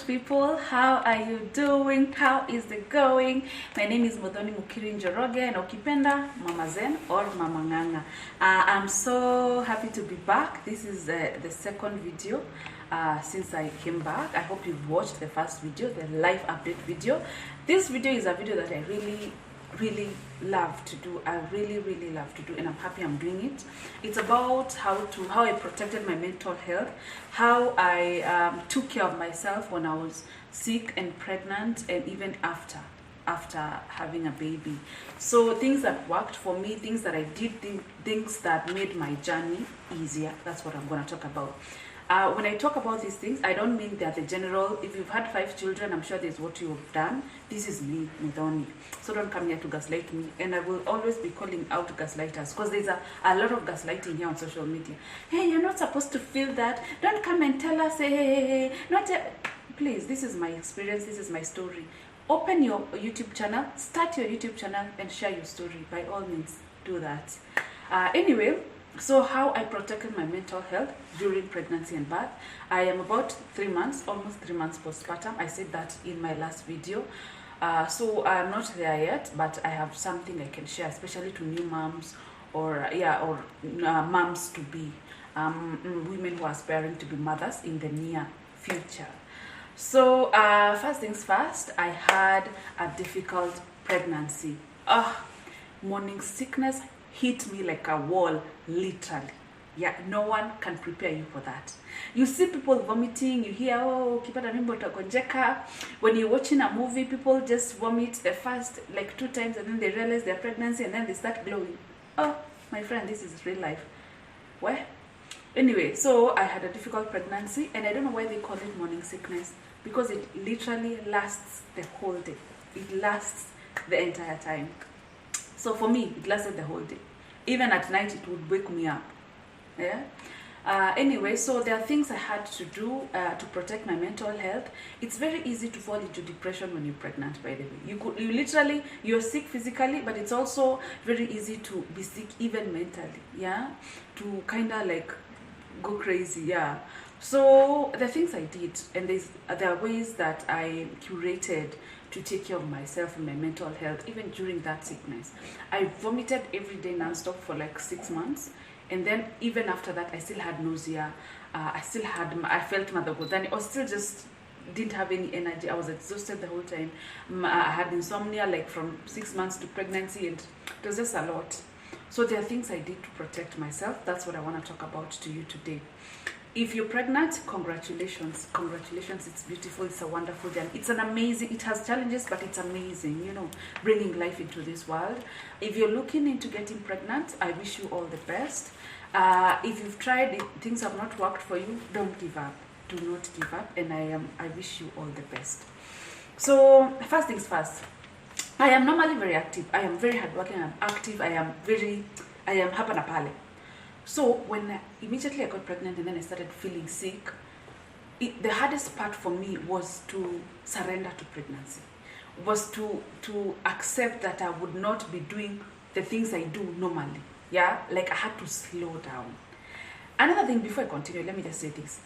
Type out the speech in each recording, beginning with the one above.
good people? How are you doing? How is it going? My name is Muthoni Mukiri and ukipenda Mama Zen or Mama Nganga. I'm so happy to be back. This is the second video since I came back. I hope you've watched the first video, the life update video. This video is a video that I really love to do. I really love to do, and I'm happy I'm doing it. It's about how I protected my mental health, how I took care of myself when I was sick and pregnant, and even after having a baby. So things that worked for me, things that I did, things that made my journey easier. That's what I'm going to talk about. When I talk about these things, I don't mean they're the general. If you've had 5 children, I'm sure there's what you've done. This is me, Muthoni. So don't come here to gaslight me. And I will always be calling out gaslighters, because there's a lot of gaslighting here on social media. Hey, you're not supposed to feel that. Don't come and tell us, hey. Please, this is my experience. This is my story. Open your YouTube channel, start your YouTube channel, and share your story. By all means, do that. Anyway, so how I protected my mental health during pregnancy and birth. I am about 3 months, almost 3 months postpartum. I said that in my last video. So I'm not there yet, but I have something I can share, especially to new moms or moms to be, women who are aspiring to be mothers in the near future. So first things first, I had a difficult pregnancy. Morning sickness hit me like a wall, literally. Yeah, no one can prepare you for that. You see people vomiting, you hear, oh, kipata mimba utagonjeka. When you're watching a movie, people just vomit the first like 2 times, and then they realize their pregnancy, and then they start glowing. Oh, my friend, this is real life. Where? Anyway, so I had a difficult pregnancy, and I don't know why they call it morning sickness, because it literally lasts the whole day. It lasts the entire time. So for me, it lasted the whole day. Even at night, it would wake me up. Yeah. Anyway, so there are things I had to do to protect my mental health. It's very easy to fall into depression when you're pregnant, by the way. You're sick physically, but it's also very easy to be sick even mentally. Yeah. To kind of like go crazy. Yeah. So the things I did, and there are ways that I curated to take care of myself and my mental health, even during that sickness. I vomited every day nonstop for like 6 months, and then even after that, I still had nausea. I felt mother then I still just didn't have any energy. I was exhausted the whole time. I had insomnia like from 6 months to pregnancy, and it was just a lot. So there are things I did to protect myself. That's what I want to talk about to you today. If you're pregnant, congratulations. Congratulations. It's beautiful. It's a wonderful journey. It's an amazing, it has challenges, but it's amazing, you know, bringing life into this world. If you're looking into getting pregnant, I wish you all the best. If you've tried it, things have not worked for you, don't give up. Do not give up. And I wish you all the best. So first things first, I am normally very active. I am very hardworking. I'm active. I am hapa na pale. So when immediately I got pregnant and then I started feeling sick, the hardest part for me was to surrender to pregnancy, was to accept that I would not be doing the things I do normally. Yeah, like I had to slow down. Another thing, before I continue, let me just say this.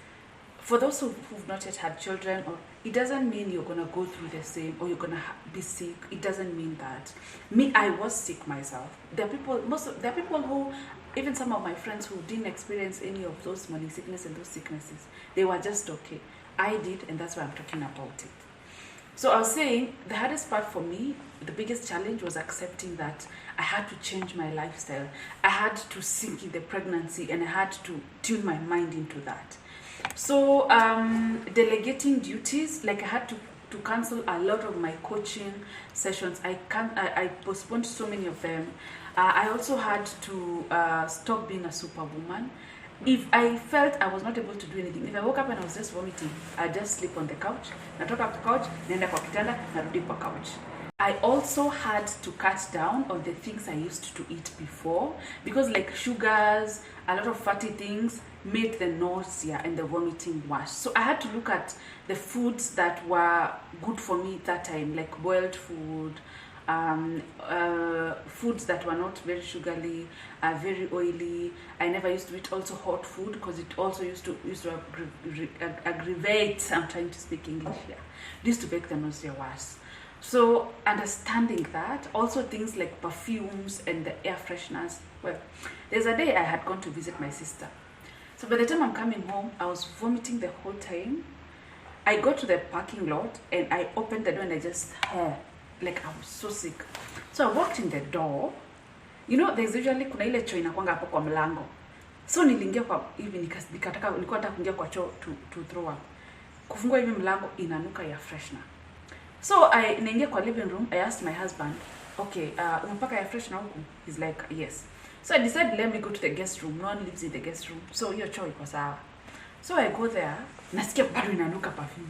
For those who've not yet had children, or it doesn't mean you're going to go through the same, or you're going to be sick. It doesn't mean that. Me, I was sick myself. There are people who, even some of my friends who didn't experience any of those morning sickness and those sicknesses, they were just okay. I did, and that's why I'm talking about it. So I was saying, the hardest part for me, the biggest challenge was accepting that I had to change my lifestyle. I had to sink in the pregnancy, and I had to tune my mind into that. So delegating duties, like I had to cancel a lot of my coaching sessions. I postponed so many of them. I also had to stop being a superwoman. If I felt I was not able to do anything, if I woke up and I was just vomiting, I'd just sleep on the couch. Natoka up the couch, naenda kwa kitanda, narudi kwa couch. I also had to cut down on the things I used to eat before, because like sugars, a lot of fatty things made the nausea and the vomiting worse. So I had to look at the foods that were good for me at that time, like boiled food, foods that were not very sugary, very oily. I never used to eat also hot food because it also used to aggravate. I'm trying to speak English here. It used to make the nausea worse. So understanding that, also things like perfumes and the air fresheners. Well, there's a day I had gone to visit my sister. So by the time I'm coming home, I was vomiting the whole time. I got to the parking lot and I opened the door and I just, like I was so sick. So I walked in the door. You know, there's usually kuna ile choo inakuanga hapo kwa mlango. So niliingia kwa hivi nilikuwa nataka kuingia kwa choo to throw up. Kufungua hivi mlango inanuka ya freshener. So I naingia kwa living room. I asked my husband, okay, umepaka ya freshener huku? He's like, yes. So I decided, let me go to the guest room. No one lives in the guest room. So hiyo choo iko sawa. So I go there. Nasikia bado inanuka perfume.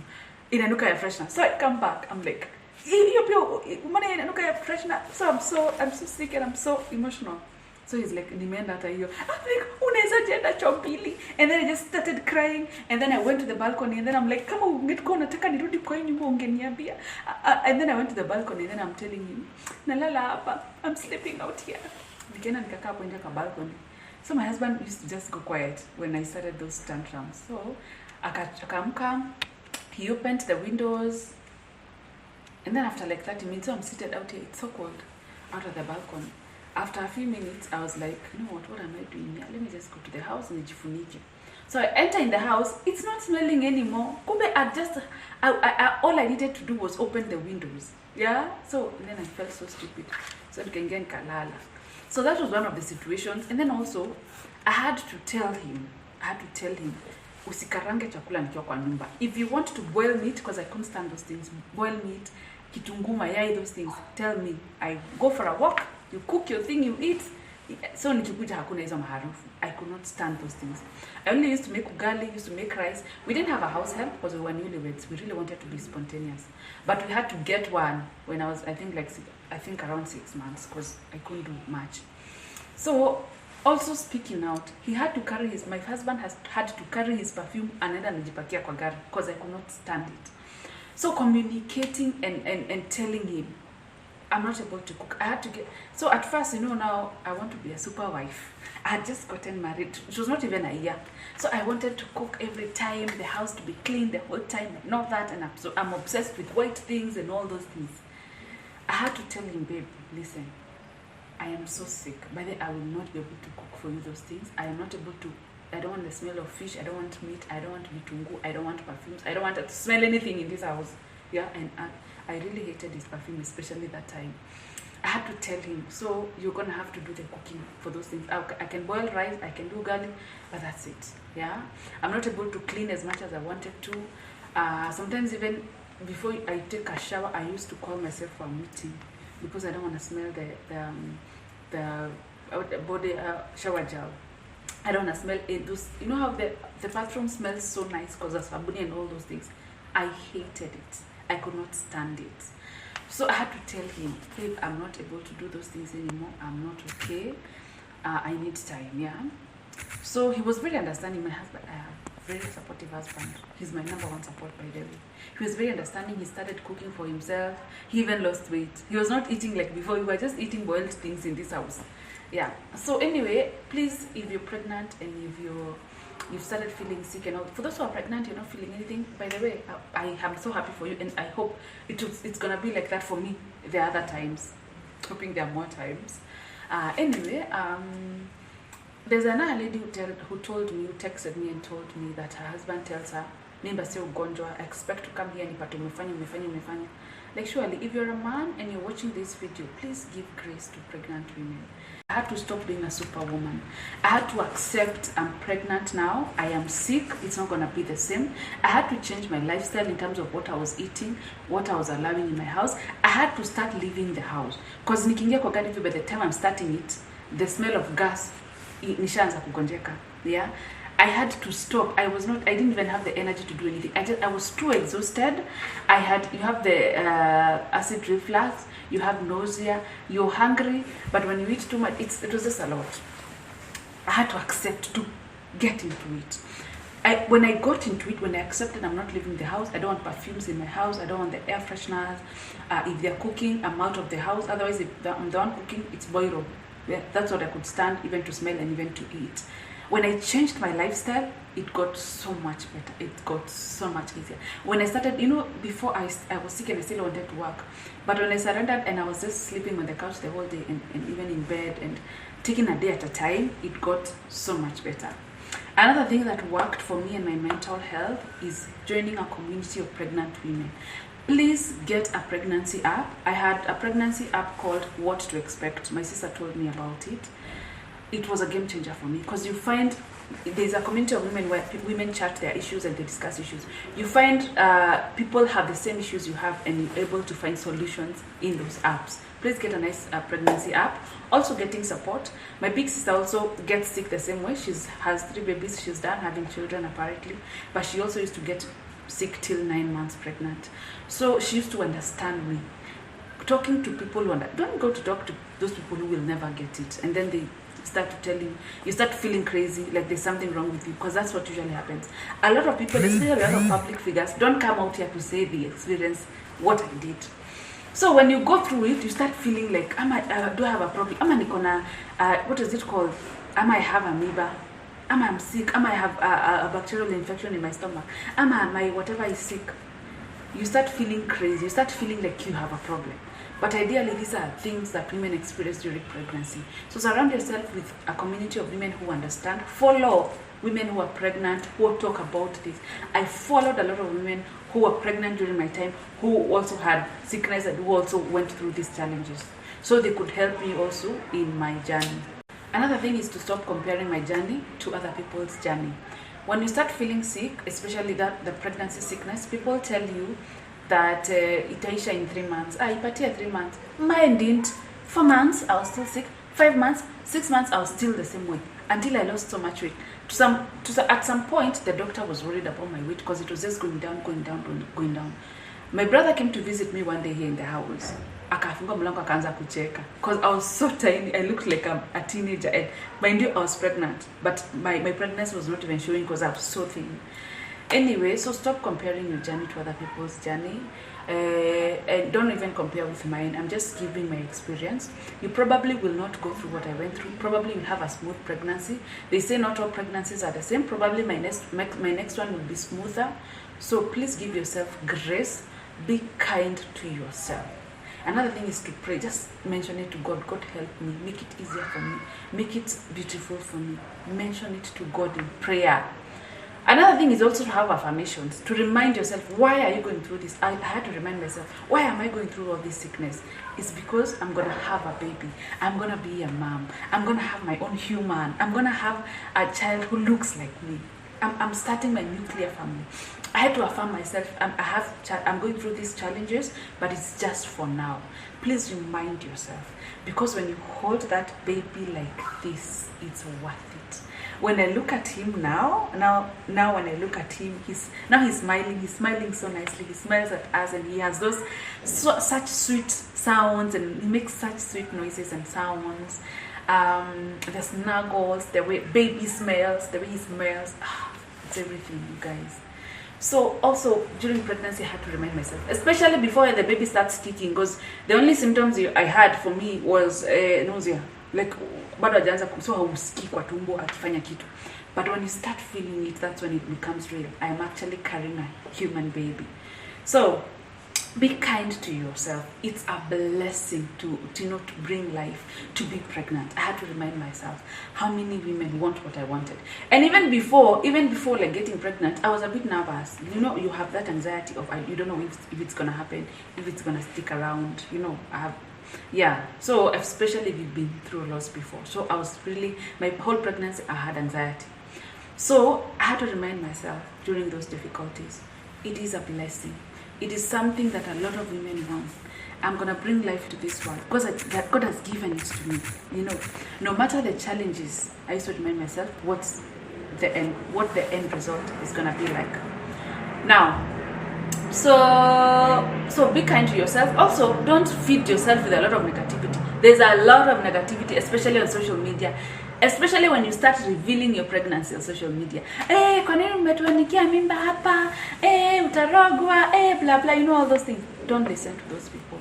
Inanuka ya freshener. So I come back. I'm like, hiyo pia mbona inanuka ya freshener? So I'm so sick and I'm so emotional. So he's like, nimeenda hata hiyo. I'm like, unaweza jenda choo mbili? And then I just started crying. And then I went to the balcony. And then I'm like, kama ungekuwa unataka nirudi kwa nyumba ungeniambia. And then I went to the balcony. And then I'm telling him, nalala hapa. I'm sleeping out here. Nikaenda nikakaa hapo nje kwa balcony. So my husband used to just go quiet when I started those tantrums. So akaamka, he opened the windows, and then after like 30 minutes, so I'm seated out here, it's so cold, out of the balcony. After a few minutes, I was like, you know what am I doing here? Let me just go to the house and nijifunike. So I enter in the house, it's not smelling anymore. Kumbe all I needed to do was open the windows. Yeah? So then I felt so stupid. So nikaingia nikalala. So that was one of the situations. And then also, I had to tell him, usikarange chakula nikiwa kwa nyumba. If you want to boil meat, because I couldn't stand those things, boil meat, kitunguu, mayai, those things, tell me. I go for a walk, you cook your thing, you eat. So nikikuja hakuna hizo maharufu. I could not stand those things. I only used to make ugali, used to make rice. We didn't have a house help because we were newlyweds. We really wanted to be spontaneous. But we had to get one when I was, I think around 6 months, because I couldn't do much. So also speaking out, he had to carry my husband had to carry his perfume and then anajipakia kwa gari because I could not stand it. So communicating and telling him, I'm not able to cook. I had to get, so at first, you know, now I want to be a super wife. I had just gotten married. It was not even a year. So I wanted to cook every time, the house to be clean the whole time and all that. And I'm obsessed with white things and all those things. I had to tell him, babe, listen, I am so sick. By then I will not be able to cook for you those things. I am not able to, I don't want the smell of fish. I don't want meat. I don't want vitungu. I don't want perfumes. I don't want to smell anything in this house. Yeah, and I really hated his perfume, especially that time. I had to tell him, so you're going to have to do the cooking for those things. I can boil rice, I can do garlic, but that's it. Yeah, I'm not able to clean as much as I wanted to. Sometimes even before I take a shower, I used to call myself for a meeting because I don't want to smell the body shower gel. I don't want to smell it. Those, you know how the bathroom smells so nice because of sabuni and all those things. I hated it. I could not stand it. So I had to tell him, babe, I'm not able to do those things anymore. I'm not okay. I need time, yeah? So he was very understanding. My husband, I have a very supportive husband. He's my number one support, by the way. He was very understanding. He started cooking for himself. He even lost weight. He was not eating like before. We were just eating boiled things in this house. Yeah. So anyway, please, if you're pregnant and if you've started feeling sick and all, for those who are pregnant, you're not feeling anything, by the way, I am so happy for you, and I hope it's gonna be like that for me the other times. Hoping there are more times. Anyway, there's another lady who texted me and told me that her husband tells her, mimba sio ugonjwa, I expect to come here nipate umefanya. Like, surely, if you're a man and you're watching this video, please give grace to pregnant women. I had to stop being a superwoman. I had to accept I'm pregnant now. I am sick. It's not going to be the same. I had to change my lifestyle in terms of what I was eating, what I was allowing in my house. I had to start leaving the house. Because nikiingia kwa gari, by the time I'm starting it, the smell of gas, nishaanza kugonjeka. Yeah? I had to stop. I didn't even have the energy to do anything. I was too exhausted. You have the acid reflux, you have nausea, you're hungry, but when you eat too much, it was just a lot. I had to accept to get into it. when I got into it, when I accepted I'm not leaving the house, I don't want perfumes in my house, I don't want the air fresheners. If they're cooking, I'm out of the house. Otherwise, if I'm the one cooking, it's boiro. Yeah, that's what I could stand, even to smell and even to eat. When I changed my lifestyle, it got so much better. It got so much easier. When I started, before I was sick and I still wanted to work. But when I surrendered and I was just sleeping on the couch the whole day and even in bed and taking a day at a time, it got so much better. Another thing that worked for me and my mental health is joining a community of pregnant women. Please get a pregnancy app. I had a pregnancy app called What to Expect. My sister told me about it. It was a game changer for me because you find there's a community of women where women chat their issues and they discuss issues. You find people have the same issues you have and you're able to find solutions in those apps. Please get a nice pregnancy app. Also getting support. My big sister also gets sick the same way. She has 3 babies. She's done having children apparently. But she also used to get sick till 9 months pregnant. So she used to understand me. Talking to people who don't go to talk to those people who will never get it. And then they start to tell you start feeling crazy, like there's something wrong with you, because that's what usually happens. A lot of people, especially a lot of public figures, don't come out here to say the experience, what I did. So when you go through it, you start feeling like, do I have a problem? Am I nikona, what is it called? Am I have amoeba? Am I sick? Am I have a bacterial infection in my stomach? Am I my whatever is sick? You start feeling crazy. You start feeling like you have a problem. But ideally, these are things that women experience during pregnancy. So surround yourself with a community of women who understand. Follow women who are pregnant, who talk about this. I followed a lot of women who were pregnant during my time, who also had sickness and who also went through these challenges. So they could help me also in my journey. Another thing is to stop comparing my journey to other people's journey. When you start feeling sick, especially the pregnancy sickness, people tell you that itaisha in 3 months. Ipatia 3 months. Mine didn't. 4 months, I was still sick. 5 months, 6 months, I was still the same way until I lost so much weight. At some point, the doctor was worried about my weight because it was just going down, going down, going down. My brother came to visit me one day here in the house. Akafunga mlango akaanza kucheka because I was so tiny. I looked like a teenager. And mind you, I was pregnant, but my pregnancy was not even showing because I was so thin. Anyway, so stop comparing your journey to other people's journey. And don't even compare with mine. I'm just giving my experience. You probably will not go through what I went through. Probably you'll have a smooth pregnancy. They say not all pregnancies are the same. Probably my next one will be smoother. So please give yourself grace. Be kind to yourself. Another thing is to pray. Just mention it to God. God, help me. Make it easier for me. Make it beautiful for me. Mention it to God in prayer. Another thing is also to have affirmations, to remind yourself, why are you going through this? I had to remind myself, why am I going through all this sickness? It's because I'm going to have a baby. I'm going to be a mom. I'm going to have my own human. I'm going to have a child who looks like me. I'm starting my nuclear family. I had to affirm myself. I'm going through these challenges, but it's just for now. Please remind yourself, because when you hold that baby like this, it's worth it. When I look at him now when I look at him, he's smiling so nicely. He smiles at us and he has those such sweet sounds and he makes such sweet noises and sounds. The snuggles, the way baby smells, the way he smells, it's everything, you guys. So also during pregnancy, I had to remind myself, especially before the baby starts kicking, because the only symptoms I had for me was nausea. Like bado hajaanza so hausikii kwa tumbo akifanya kitu. But when you start feeling it, that's when it becomes real. I am actually carrying a human baby. So be kind to yourself. It's a blessing to bring life, to be pregnant. I had to remind myself how many women want what I wanted. And even before like getting pregnant, I was a bit nervous. You have that anxiety of you don't know if it's gonna happen, if it's gonna stick around. So especially if you've been through loss before. So I was really, my whole pregnancy I had anxiety. So I had to remind myself during those difficulties, it is a blessing. It is something that a lot of women want. I'm going to bring life to this world because God has given it to me. No matter the challenges, I used to remind myself what the end result is going to be like. Now, so be kind to yourself. Also, don't feed yourself with a lot of negativity. There's a lot of negativity, especially on social media. especially when you start revealing your pregnancy on social media. Kwa nini umetuanikia mimba hapa? Utarogwa, blah blah, you know, all those things. Don't listen to those people.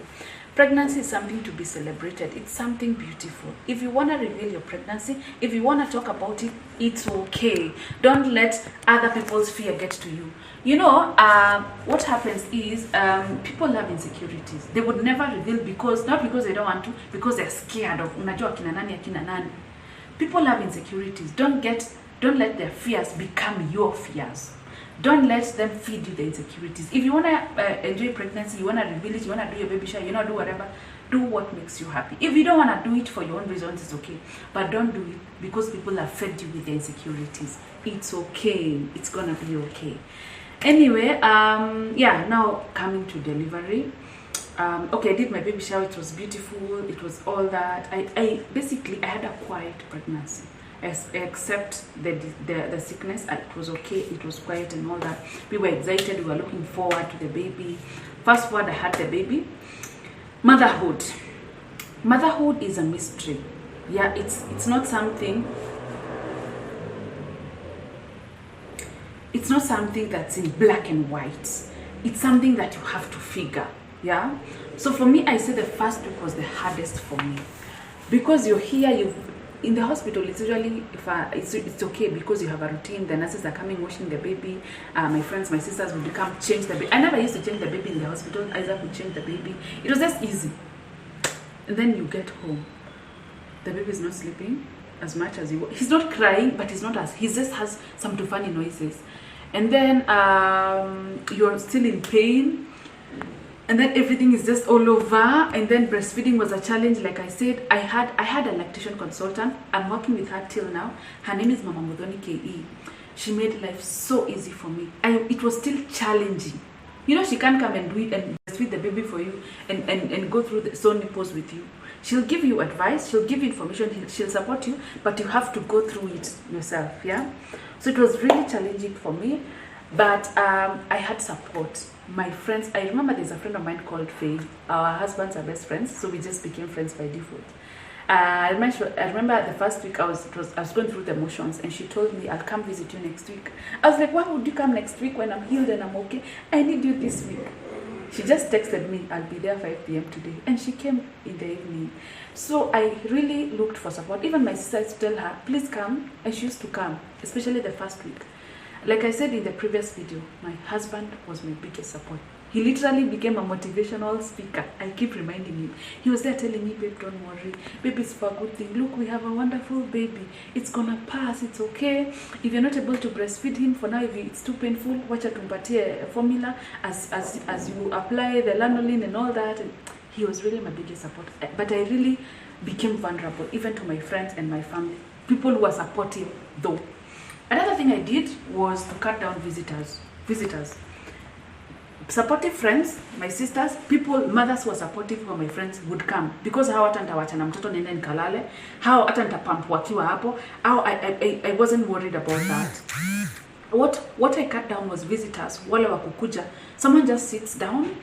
Pregnancy is something to be celebrated. It's something beautiful. If you want to reveal your pregnancy, if you want to talk about it, it's okay. Don't let other people's fear get to you. You know, what happens is people have insecurities. They would never reveal not because they don't want to, because they're scared of unajua akina nani akina nani. People have insecurities. Don't let their fears become your fears. Don't let them feed you the insecurities. If you want to enjoy pregnancy, you want to reveal it, you want to do your baby shower, you want to do whatever, do what makes you happy. If you don't want to do it for your own reasons, it's okay. But don't do it because people have fed you with the insecurities. It's okay. It's going to be okay. Anyway, yeah, now coming to delivery. Okay, I did my baby shower. It was beautiful. It was all that. I had a quiet pregnancy. Except the sickness, it was okay, it was quiet and all that. We were excited, we were looking forward to the baby. Fast forward, I had the baby. Motherhood is a mystery. Yeah, it's not something that's in black and white. It's something that you have to figure. Yeah, so for me, I say the first week was the hardest for me, because you're here, in the hospital, it's usually, it's okay because you have a routine. The nurses are coming, washing the baby. My friends, my sisters would come change the baby. I never used to change the baby in the hospital. Isaac would change the baby. It was just easy. And then you get home. The baby is not sleeping as much as he's not crying, but he just has some too funny noises. And then you're still in pain. And then everything is just all over. And then breastfeeding was a challenge. Like I said, I had a lactation consultant. I'm working with her till now. Her name is Mama Muthoni KE. She made life so easy for me. It was still challenging. You know, she can't come and do it and breastfeed the baby for you and go through the sew nipples with you. She'll give you advice, she'll give you information, she'll support you, but you have to go through it yourself, yeah? So it was really challenging for me, but I had support. My friends, I remember there's a friend of mine called Faye. Our husbands are best friends, so we just became friends by default. I remember the first week I was going through the motions, and she told me, I'll come visit you next week. I was like, why would you come next week when I'm healed and I'm okay? I need you this week. She just texted me, I'll be there 5 p.m. today. And she came in the evening. So I really looked for support. Even my sister used to tell her, please come. And she used to come, especially the first week. Like I said in the previous video, my husband was my biggest support. He literally became a motivational speaker. I keep reminding him. He was there telling me, babe, don't worry. Baby, it's for a good thing. Look, we have a wonderful baby. It's gonna pass. It's okay. If you're not able to breastfeed him for now, if it's too painful, watch out tumpatie formula as you apply the lanolin and all that. And he was really my biggest support. But I really became vulnerable, even to my friends and my family. People who were supportive, though. Another thing I did was to cut down visitors. Supportive friends, my sisters, mothers who were supportive for my friends would come, because how hata nitawachana mtoto nenda nikalale, how hata nitapump wakiwa hapo, how I wasn't worried about that. What I cut down was visitors, wale wa kukuja. Someone just sits down,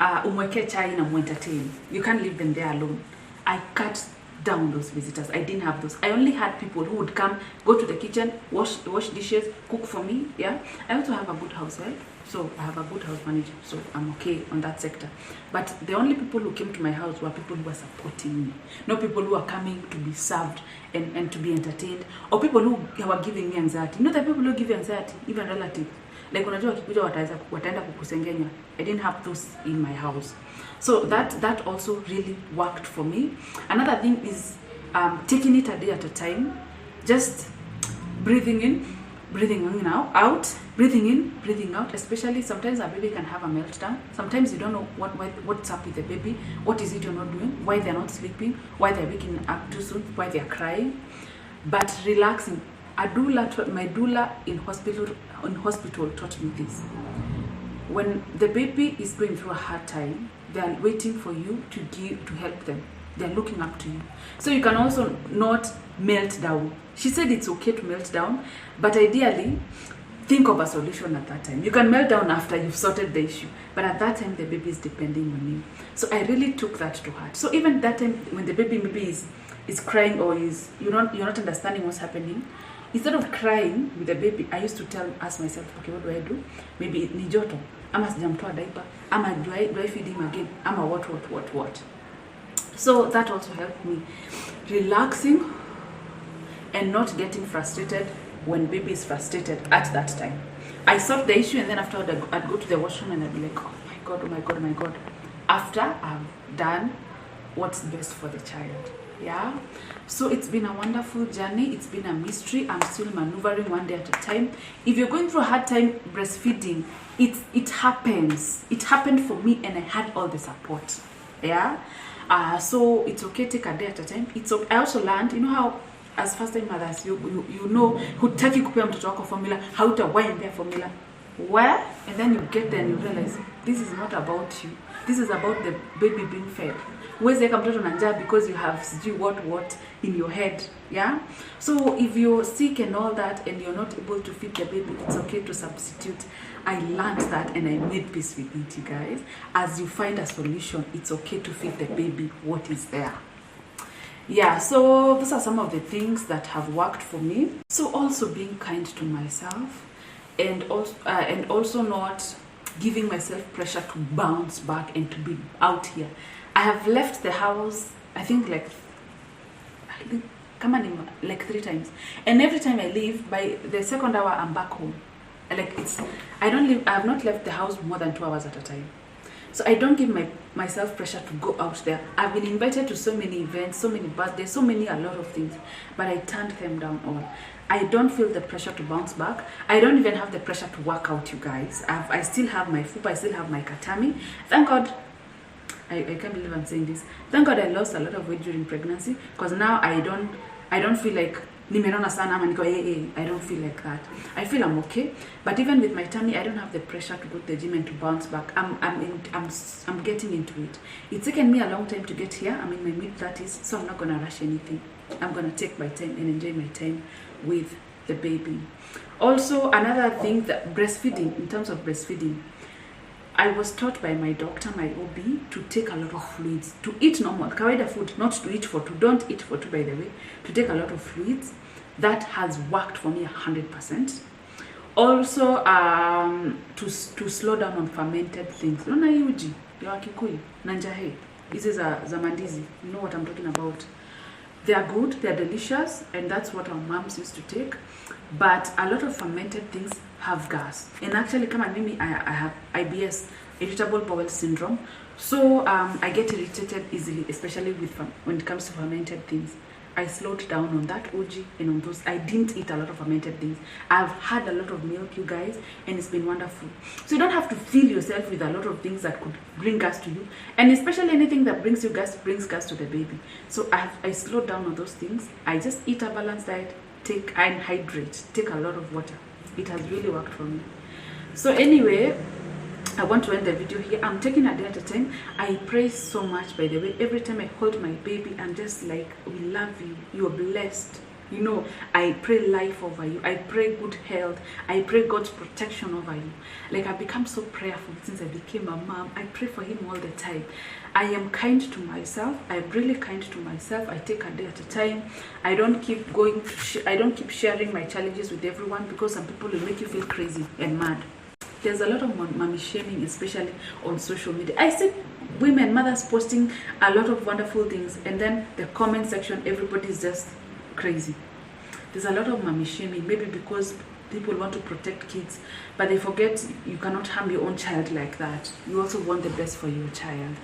umweke chai na muentertain. You can't leave them there alone. I cut down those visitors. I didn't have those. I only had people who would come, go to the kitchen, wash dishes, cook for me. Yeah, I also have a good housewife, so I have a good house manager, so I'm okay on that sector. But the only people who came to my house were people who were supporting me, not people who are coming to be served and to be entertained, or people who were giving me anxiety. Not the people who give you anxiety, even relatives. Like unajua wakikuja wataenda kukusengenya. I didn't have those in my house. So that also really worked for me. Another thing is taking it a day at a time. Just breathing in, breathing out, breathing in, breathing out. Especially sometimes a baby can have a meltdown. Sometimes you don't know what's up with the baby. What is it you're not doing? Why they're not sleeping? Why they're waking up too soon? Why they're crying? But relaxing. My doula in hospital taught me this. When the baby is going through a hard time, they are waiting for you to help them. They're looking up to you. So you can also not melt down. She said it's okay to melt down, but ideally, think of a solution at that time. You can melt down after you've sorted the issue, but at that time, the baby is depending on you. So I really took that to heart. So even that time, when the baby maybe is is crying or you're not understanding what's happening, instead of crying with the baby, I used to ask myself, okay, what do I do? Maybe ni joto, ama sijamtoa diaper, ama do I feed him again, ama what. So that also helped me relaxing and not getting frustrated when baby is frustrated at that time. I solved the issue, and then after I'd go to the washroom and I'd be like, oh my god, after I've done what's best for the child. Yeah, so it's been a wonderful journey. It's been a mystery. I'm still maneuvering one day at a time. If you're going through a hard time breastfeeding, it happens. It happened for me, and I had all the support. Yeah, so it's okay, take a day at a time. It's okay. I also learned, you know how as first time mothers, you know, hutaki kupea mtoto wako formula, hautawaambia formula. Well, and then you get there and you realize this is not about you. This is about the baby being fed. Where's the mtoto na njaa because you have what in your head. Yeah, so if you're sick and all that and you're not able to feed the baby, it's okay to substitute. I learned that and I made peace with it, you guys. As you find a solution, it's okay to feed the baby what is there. Yeah, so those are some of the things that have worked for me. So also being kind to myself, and also not giving myself pressure to bounce back and to be out here. I have left the house, I think like 3 times, and every time I leave, by the second hour I'm back home. Like I have not left the house more than 2 hours at a time. So I don't give myself pressure to go out there. I've been invited to so many events, so many birthdays, a lot of things, but I turned them down all. I don't feel the pressure to bounce back. I don't even have the pressure to work out, you guys. I still have my fupa, I still have my katami. Thank God. I can't believe I'm saying this. Thank God I lost a lot of weight during pregnancy, because now I don't feel like nimerona sana ama niko I don't feel like that. I feel I'm okay, but even with my tummy, I don't have the pressure to go to the gym and to bounce back. I'm getting into it. It's taken me a long time to get here. I'm in my mid-30s, so I'm not gonna rush anything. I'm gonna take my time and enjoy my time with the baby. Also, another thing, that breastfeeding, in terms of breastfeeding, I was taught by my doctor, my OB, to take a lot of fluids, to eat normal, kawaida food, not to eat for two. Don't eat for two, by the way. To take a lot of fluids. That has worked for me 100%. Also, to slow down on fermented things. Nona yuji, ya Kikuyu, nanjahe. This is a zamandizi. You know what I'm talking about. They are good, they are delicious, and that's what our moms used to take. But a lot of fermented things have gas. And actually, kama mimi, I have IBS, irritable bowel syndrome. So I get irritated easily, especially when it comes to fermented things. I slowed down on that OG and on those. I didn't eat a lot of fermented things. I've had a lot of milk, you guys, and it's been wonderful. So you don't have to fill yourself with a lot of things that could bring gas to you, and especially anything that brings you gas brings gas to the baby. So I slowed down on those things. I just eat a balanced diet, and hydrate, take a lot of water. It has really worked for me. So anyway, I want to end the video here. I'm taking a day at a time. I pray so much, by the way. Every time I hold my baby, I'm just like, we love you. You're blessed. You know, I pray life over you. I pray good health. I pray God's protection over you. Like, I've become so prayerful since I became a mom. I pray for him all the time. I am kind to myself. I'm really kind to myself. I take a day at a time. I don't keep I don't keep sharing my challenges with everyone, because some people will make you feel crazy and mad. There's a lot of mommy shaming, especially on social media. I see women, mothers posting a lot of wonderful things, and then the comment section, everybody's just crazy. There's a lot of mommy shaming, maybe because people want to protect kids, but they forget you cannot harm your own child like that. You also want the best for your child.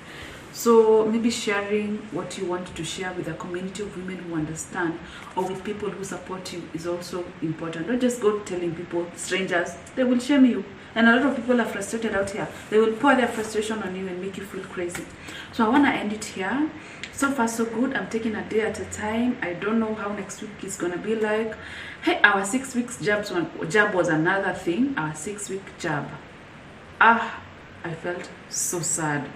So maybe sharing what you want to share with a community of women who understand, or with people who support you, is also important. Don't just go telling people, strangers, they will shame you. And a lot of people are frustrated out here. They will pour their frustration on you and make you feel crazy. So I want to end it here. So far so good. I'm taking a day at a time. I don't know how next week is going to be like. Hey, our 6 weeks jab was another thing. Our 6-week jab. I felt so sad.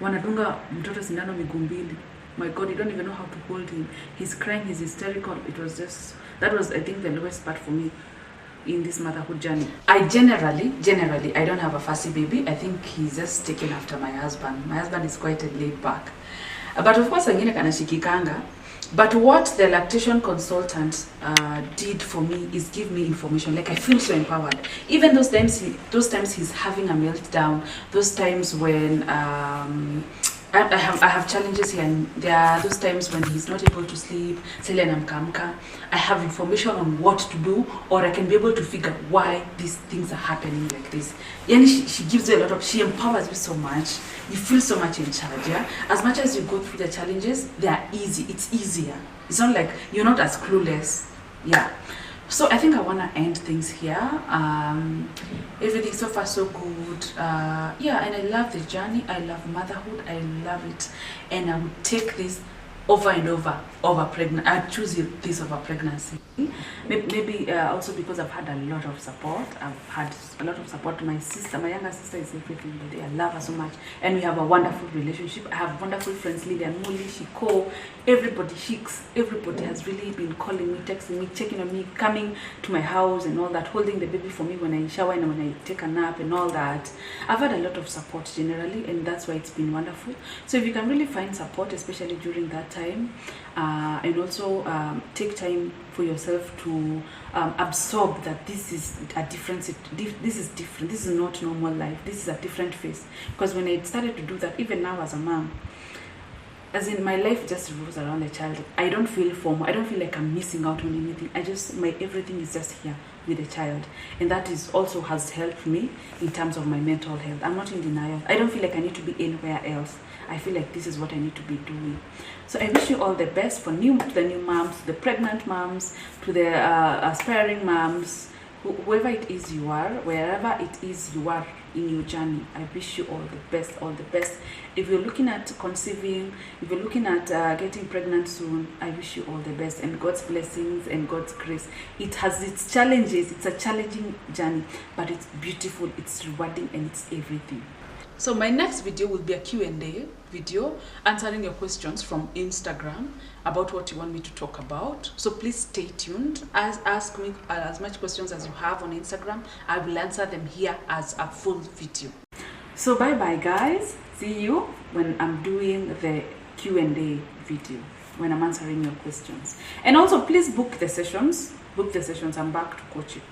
Wanadunga mtoto sindano miguu mbili. My God, you don't even know how to hold him. He's crying, he's hysterical. It was just, that was, I think, the lowest part for me in this motherhood journey. I generally, I don't have a fussy baby. I think he's just taken after my husband. My husband is quite a laid back. But of course, wengine kanashikikanga. But what the lactation consultant did for me is give me information. Like, I feel so empowered. Even those times he's having a meltdown, those times when I have challenges here, and there are those times when he's not able to sleep, I have information on what to do, or I can be able to figure why these things are happening like this. Yani she gives you a lot of, she empowers you so much. You feel so much in charge, yeah? As much as you go through the challenges, they are easy. It's easier. It's not like you're not as clueless. Yeah. So I think I want to end things here. Everything so far so good. Yeah, and I love the journey. I love motherhood. I love it. And I would take this over and over pregnant. I choose this over pregnancy. Maybe also because I've had a lot of support. I've had a lot of support. My sister, my younger sister, is everything today. I love her so much, and we have a wonderful relationship. I have wonderful friends, Lilian, Molly, Shiko, everybody, Sheiks. Everybody has really been calling me, texting me, checking on me, coming to my house and all that, holding the baby for me when I shower and when I take a nap and all that. I've had a lot of support generally, and that's why it's been wonderful. So if you can really find support, especially during that time, and also take time for yourself to absorb that this is a different, this is different, this is not normal life, this is a different phase. Because when I started to do that, even now as a mom, as in, my life just revolves around the child. I don't feel formal. I don't feel like I'm missing out on anything. My everything is just here with the child, and that is also has helped me in terms of my mental health. I'm not in denial. I don't feel like I need to be anywhere else. I feel like this is what I need to be doing. So I wish you all the best for the new moms, the pregnant moms, to the aspiring moms, whoever it is you are, wherever it is you are in your journey. I wish you all the best, all the best. If you're looking at conceiving, if you're looking at getting pregnant soon, I wish you all the best, and God's blessings and God's grace. It has its challenges. It's a challenging journey, but it's beautiful, it's rewarding, and it's everything. So my next video will be a Q&A video answering your questions from Instagram about what you want me to talk about. So please stay tuned. Ask me as much questions as you have on Instagram. I will answer them here as a full video. So bye bye guys. See you when I'm doing the Q&A video, when I'm answering your questions. And also please book the sessions. I'm back to coaching.